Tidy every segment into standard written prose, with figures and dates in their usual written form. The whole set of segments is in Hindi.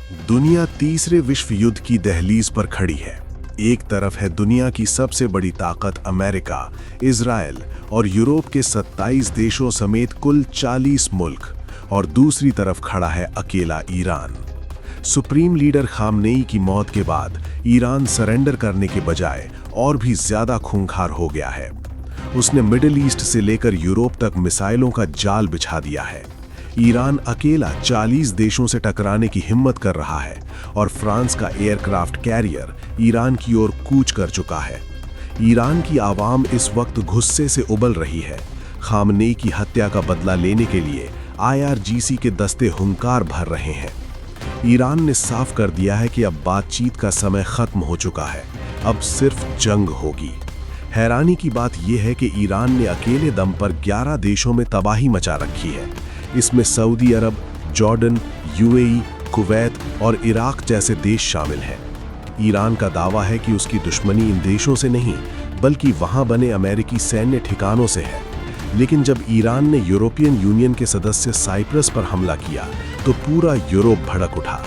दुनिया तीसरे विश्व युद्ध की दहलीज पर खड़ी है। एक तरफ है दुनिया की सबसे बड़ी ताकत अमेरिका, इजराइल और यूरोप के 27 देशों समेत कुल 40 मुल्क, और दूसरी तरफ खड़ा है अकेला ईरान। सुप्रीम लीडर खामनेई की मौत के बाद ईरान सरेंडर करने के बजाय और भी ज्यादा खूंखार हो गया है। उसने मिडिल ईस्ट से लेकर यूरोप तक मिसाइलों का जाल बिछा दिया है। ईरान अकेला 40 देशों से टकराने की हिम्मत कर रहा है और फ्रांस का एयरक्राफ्ट कैरियर ईरान की ओर कूच कर चुका है। ईरान की आवाम इस वक्त गुस्से से उबल रही है। खामनेई की हत्या का बदला लेने के लिए IRGC के दस्ते हुंकार भर रहे हैं। ईरान ने साफ कर दिया है कि अब बातचीत का समय खत्म हो चुका है, अब सिर्फ जंग होगी। हैरानी की बात यह है कि ईरान ने अकेले दम पर 11 देशों में तबाही मचा रखी है। इसमें सऊदी अरब, जॉर्डन, UAE, कुवैत और इराक जैसे देश शामिल हैं। ईरान का दावा है कि उसकी दुश्मनी इन देशों से नहीं, बल्कि वहां बने अमेरिकी सैन्य ठिकानों से है। लेकिन जब ईरान ने यूरोपियन यूनियन के सदस्य साइप्रस पर हमला किया तो पूरा यूरोप भड़क उठा।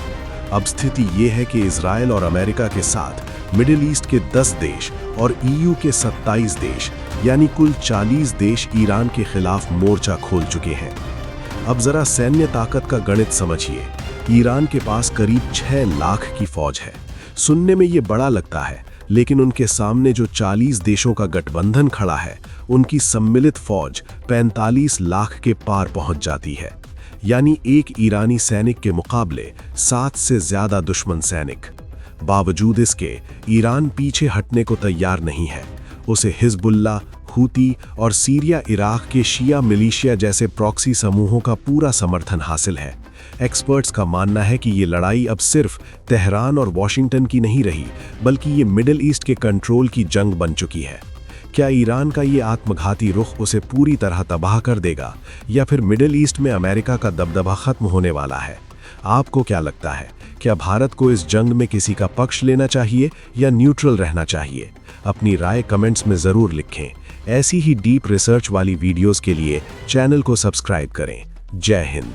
अब स्थिति ये है कि इजराइल और अमेरिका के साथ मिडिल ईस्ट के 10 देश और EU के 27 देश, यानी कुल 40 देश ईरान के खिलाफ मोर्चा खोल चुके हैं। अब जरा सैन्य ताकत का गणित समझिए। ईरान के पास करीब 6 लाख की फौज है। सुनने में ये बड़ा लगता है, लेकिन उनके सामने जो 40 देशों का गठबंधन खड़ा है, उनकी सम्मिलित फौज 45 लाख के पार पहुंच जाती है। यानी एक ईरानी सैनिक के मुकाबले 7 से ज्यादा दुश्मन सैनिक। बावजूद इसके ईरान पीछे हटने को तैयार नहीं है। उसे हिजबुल्लाह, हूती और सीरिया इराक के शिया मिलिशिया जैसे प्रॉक्सी समूहों का पूरा समर्थन हासिल है। एक्सपर्ट्स का मानना है कि ये लड़ाई अब सिर्फ तेहरान और वॉशिंगटन की नहीं रही, बल्कि ये मिडिल ईस्ट के कंट्रोल की जंग बन चुकी है। क्या ईरान का ये आत्मघाती रुख उसे पूरी तरह तबाह कर देगा, या फिर मिडिल ईस्ट में अमेरिका का दबदबा खत्म होने वाला है? आपको क्या लगता है? क्या भारत को इस जंग में किसी का पक्ष लेना चाहिए या न्यूट्रल रहना चाहिए? अपनी राय कमेंट्स में ज़रूर लिखें। ऐसी ही डीप रिसर्च वाली वीडियोस के लिए चैनल को सब्सक्राइब करें। जय हिंद।